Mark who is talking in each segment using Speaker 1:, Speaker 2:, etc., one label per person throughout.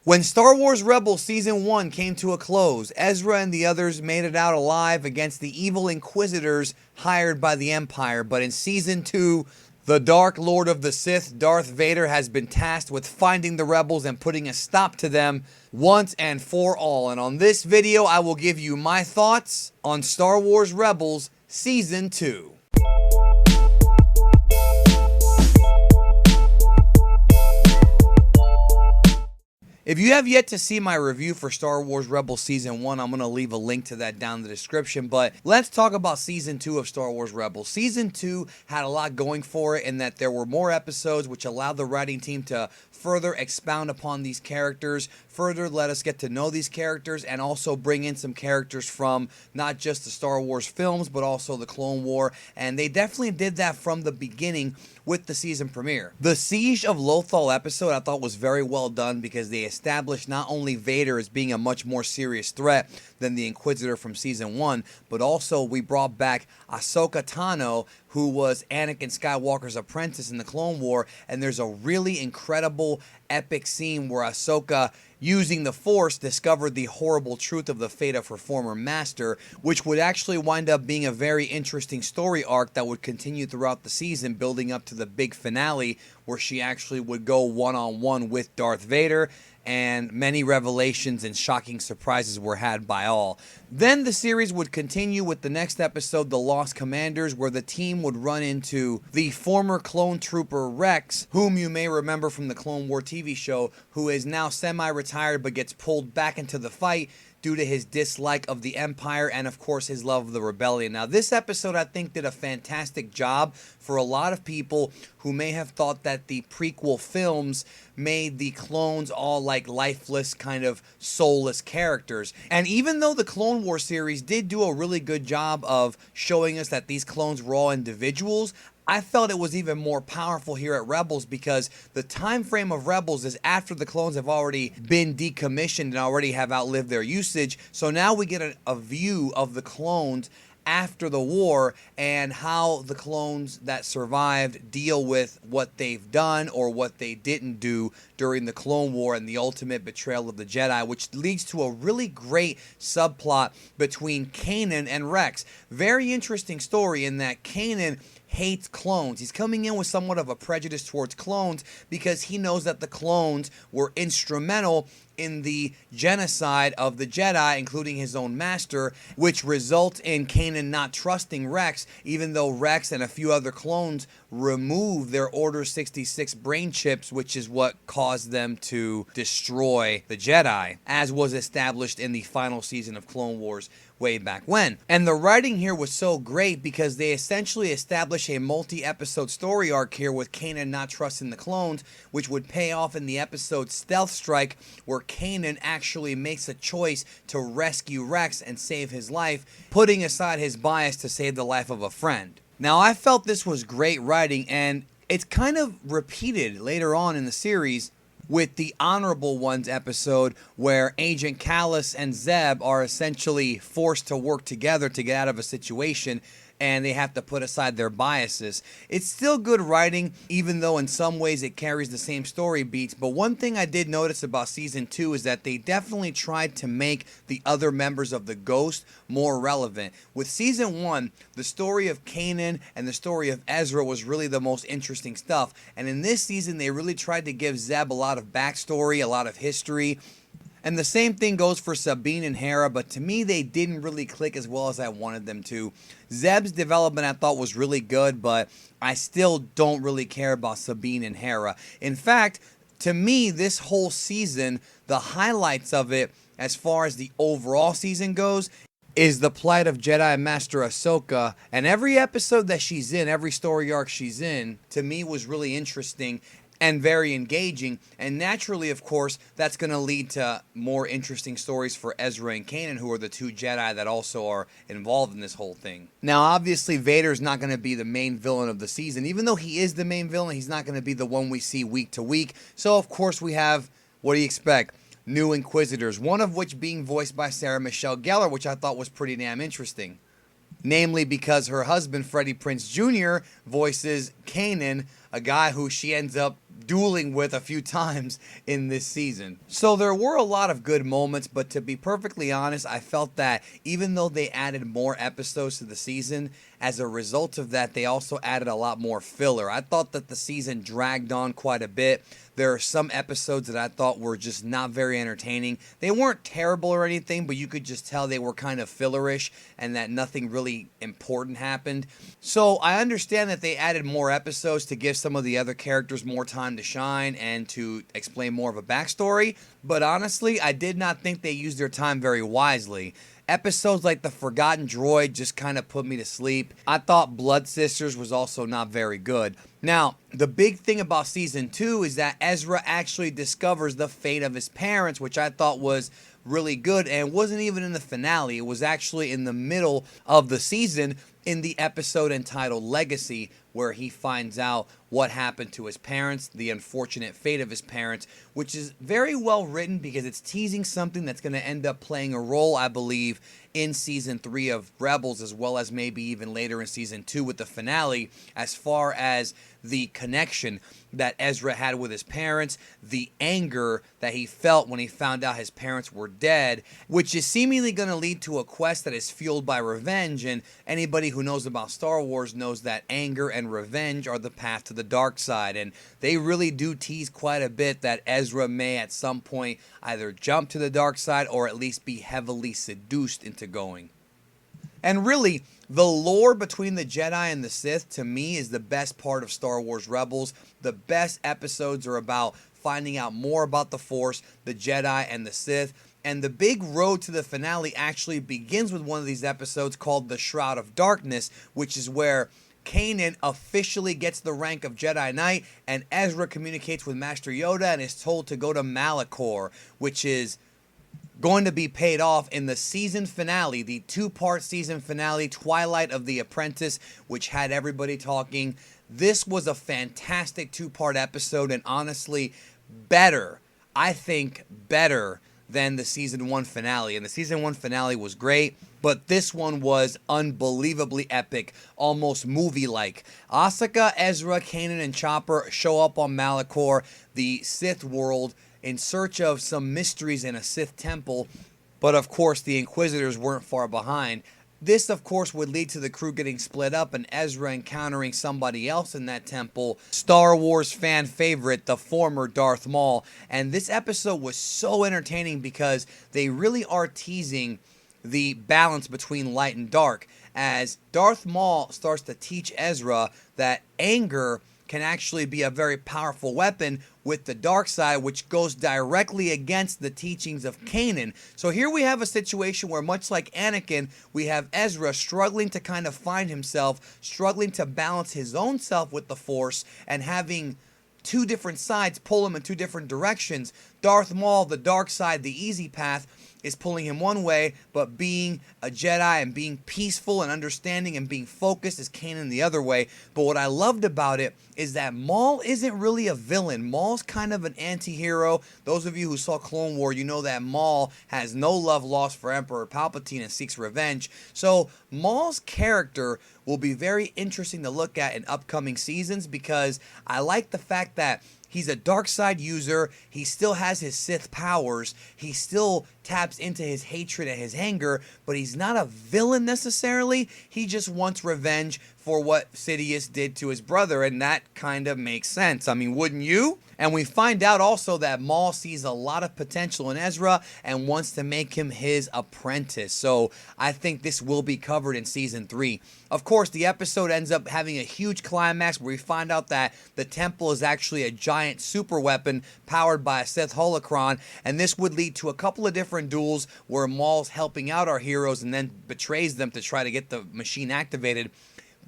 Speaker 1: When Star Wars Rebels Season 1 came to a close, Ezra and the others made it out alive against the evil Inquisitors hired by the Empire, but in Season 2, the Dark Lord of the Sith, Darth Vader, has been tasked with finding the rebels and putting a stop to them once and for all. And on this video, I will give you my thoughts on Star Wars Rebels Season 2. If you have yet to see my review for Star Wars Rebels Season 1, I'm going to leave a link to that down in the description. But let's talk about Season 2 of Star Wars Rebels. Season 2 had a lot going for it in that there were more episodes, which allowed the writing team to further expound upon these characters, further let us get to know these characters, and also bring in some characters from not just the Star Wars films, but also the Clone War. And they definitely did that from the beginning with the season premiere. The Siege of Lothal episode I thought was very well done because they established not only Vader as being a much more serious threat than the Inquisitor from Season 1, but also we brought back Ahsoka Tano, who was Anakin Skywalker's apprentice in the Clone War, and there's a really incredible, epic scene where Ahsoka, using the Force, discovered the horrible truth of the fate of her former master, which would actually wind up being a very interesting story arc that would continue throughout the season, building up to the big finale where she actually would go one-on-one with Darth Vader, and many revelations and shocking surprises were had by all. Then the series would continue with the next episode, The Lost Commanders, where the team would run into the former clone trooper Rex, whom you may remember from the Clone War TV show, who is now semi-retired but gets pulled back into the fight due to his dislike of the Empire and, of course, his love of the Rebellion. Now, this episode, I think, did a fantastic job for a lot of people who may have thought that the prequel films made the clones all like lifeless, kind of soulless characters. And even though the Clone War series did do a really good job of showing us that these clones were all individuals, I felt it was even more powerful here at Rebels because the time frame of Rebels is after the clones have already been decommissioned and already have outlived their usage. So now we get a view of the clones after the war and how the clones that survived deal with what they've done or what they didn't do during the Clone War and the ultimate betrayal of the Jedi, which leads to a really great subplot between Kanan and Rex. Very interesting story in that Kanan hates clones. He's coming in with somewhat of a prejudice towards clones because he knows that the clones were instrumental in the genocide of the Jedi, including his own master, which results in Kanan not trusting Rex, even though Rex and a few other clones remove their Order 66 brain chips, which is what caused them to destroy the Jedi, as was established in the final season of Clone Wars way back when. And the writing here was so great because they essentially establish a multi-episode story arc here with Kanan not trusting the clones, which would pay off in the episode Stealth Strike, where Kanan actually makes a choice to rescue Rex and save his life, putting aside his bias to save the life of a friend. Now, I felt this was great writing, and it's kind of repeated later on in the series with the Honorable Ones episode where Agent Kallus and Zeb are essentially forced to work together to get out of a situation, and they have to put aside their biases. It's still good writing, even though in some ways it carries the same story beats. But one thing I did notice about Season 2 is that they definitely tried to make the other members of the Ghost more relevant. With Season 1, the story of Kanan and the story of Ezra was really the most interesting stuff. And in this season, they really tried to give Zeb a lot of backstory, a lot of history. And the same thing goes for Sabine and Hera, but to me, they didn't really click as well as I wanted them to. Zeb's development I thought was really good, but I still don't really care about Sabine and Hera. In fact, to me, this whole season, the highlights of it, as far as the overall season goes, is the plight of Jedi Master Ahsoka. And every episode that she's in, every story arc she's in, to me was really interesting and very engaging, and naturally, of course, that's going to lead to more interesting stories for Ezra and Kanan, who are the two Jedi that also are involved in this whole thing. Now, obviously, Vader's not going to be the main villain of the season. Even though he is the main villain, he's not going to be the one we see week to week. So, of course, we have, what do you expect? New Inquisitors, one of which being voiced by Sarah Michelle Gellar, which I thought was pretty damn interesting. Namely because her husband, Freddie Prinze Jr., voices Kanan, a guy who she ends up dueling with a few times in this season. So there were a lot of good moments, but to be perfectly honest, I felt that even though they added more episodes to the season, as a result of that, they also added a lot more filler. I thought that the season dragged on quite a bit. There are some episodes that I thought were just not very entertaining. They weren't terrible or anything, but you could just tell they were kind of fillerish and that nothing really important happened. So I understand that they added more episodes to give some of the other characters more time to shine and to explain more of a backstory, but honestly, I did not think they used their time very wisely. Episodes like The Forgotten Droid just kind of put me to sleep. I thought Blood Sisters was also not very good. Now, the big thing about season 2 is that Ezra actually discovers the fate of his parents, which I thought was really good, and wasn't even in the finale. It was actually in the middle of the season in the episode entitled Legacy, where he finds out what happened to his parents, the unfortunate fate of his parents, which is very well written because it's teasing something that's going to end up playing a role, I believe, in season 3 of Rebels, as well as maybe even later in season 2 with the finale, as far as the connection that Ezra had with his parents, the anger that he felt when he found out his parents were dead, which is seemingly going to lead to a quest that is fueled by revenge. And anybody who knows about Star Wars knows that anger and revenge are the path to the dark side. And they really do tease quite a bit that Ezra may at some point either jump to the dark side or at least be heavily seduced into going. And really, the lore between the Jedi and the Sith, to me, is the best part of Star Wars Rebels. The best episodes are about finding out more about the Force, the Jedi, and the Sith. And the big road to the finale actually begins with one of these episodes called The Shroud of Darkness, which is where Kanan officially gets the rank of Jedi Knight, and Ezra communicates with Master Yoda and is told to go to Malachor, which is going to be paid off in the season finale, the 2-part season finale, Twilight of the Apprentice, which had everybody talking. This was a fantastic 2-part episode, and honestly, better, I think better than the season 1 finale. And the season 1 finale was great, but this one was unbelievably epic, almost movie-like. Ahsoka, Ezra, Kanan, and Chopper show up on Malachor, the Sith world, in search of some mysteries in a Sith temple, but of course the Inquisitors weren't far behind. This, of course, would lead to the crew getting split up and Ezra encountering somebody else in that temple, Star Wars fan favorite, the former Darth Maul. And this episode was so entertaining because they really are teasing the balance between light and dark, as Darth Maul starts to teach Ezra that anger can actually be a very powerful weapon with the dark side, which goes directly against the teachings of Kanan. So here we have a situation where, much like Anakin, we have Ezra struggling to kind of find himself, struggling to balance his own self with the Force, and having two different sides pull him in two different directions. Darth Maul, the dark side, the easy path, is pulling him one way, but being a Jedi and being peaceful and understanding and being focused is Kanan the other way. But what I loved about it is that Maul isn't really a villain. Maul's kind of an anti-hero. Those of you who saw Clone War, you know that Maul has no love lost for Emperor Palpatine and seeks revenge. So Maul's character will be very interesting to look at in upcoming seasons, because I like the fact that he's a dark side user. He still has his Sith powers. He still taps into his hatred and his anger, but he's not a villain necessarily. He just wants revenge for what Sidious did to his brother, and that kind of makes sense. I mean, wouldn't you? And we find out also that Maul sees a lot of potential in Ezra and wants to make him his apprentice. So I think this will be covered in season 3. Of course, the episode ends up having a huge climax where we find out that the temple is actually a giant super weapon powered by a Sith holocron, and this would lead to a couple of different duels where Maul's helping out our heroes and then betrays them to try to get the machine activated.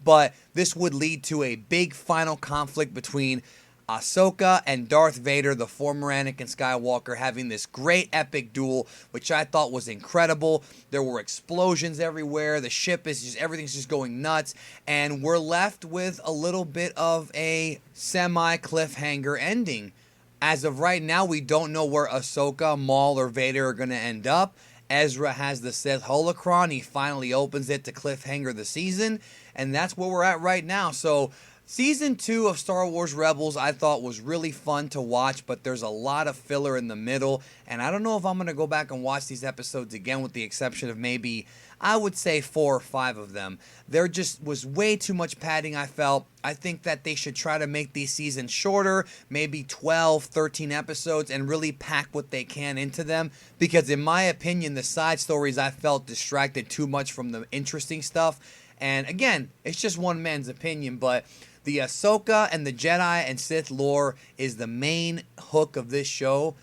Speaker 1: But this would lead to a big final conflict between Ahsoka and Darth Vader, the former Anakin Skywalker, having this great epic duel, which I thought was incredible. There were explosions everywhere. The ship is just, everything's just going nuts. And we're left with a little bit of a semi-cliffhanger ending. As of right now, we don't know where Ahsoka, Maul, or Vader are going to end up. Ezra has the Sith holocron. He finally opens it to cliffhanger the season. And that's where we're at right now. So Season 2 of Star Wars Rebels I thought was really fun to watch, but there's a lot of filler in the middle, and I don't know if I'm going to go back and watch these episodes again with the exception of maybe, I would say 4 or 5 of them. There just was way too much padding, I felt. I think that they should try to make these seasons shorter, maybe 12, 13 episodes, and really pack what they can into them, because in my opinion, the side stories I felt distracted too much from the interesting stuff. And again, it's just one man's opinion, but the Ahsoka and the Jedi and Sith lore is the main hook of this show.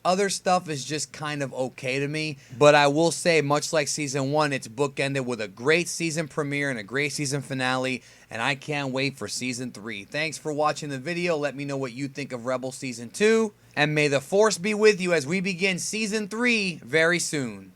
Speaker 1: Other stuff is just kind of okay to me, but I will say, much like season 1, it's bookended with a great season premiere and a great season finale, and I can't wait for season 3. Thanks for watching the video. Let me know what you think of Rebels season 2, and may the Force be with you as we begin season 3 very soon.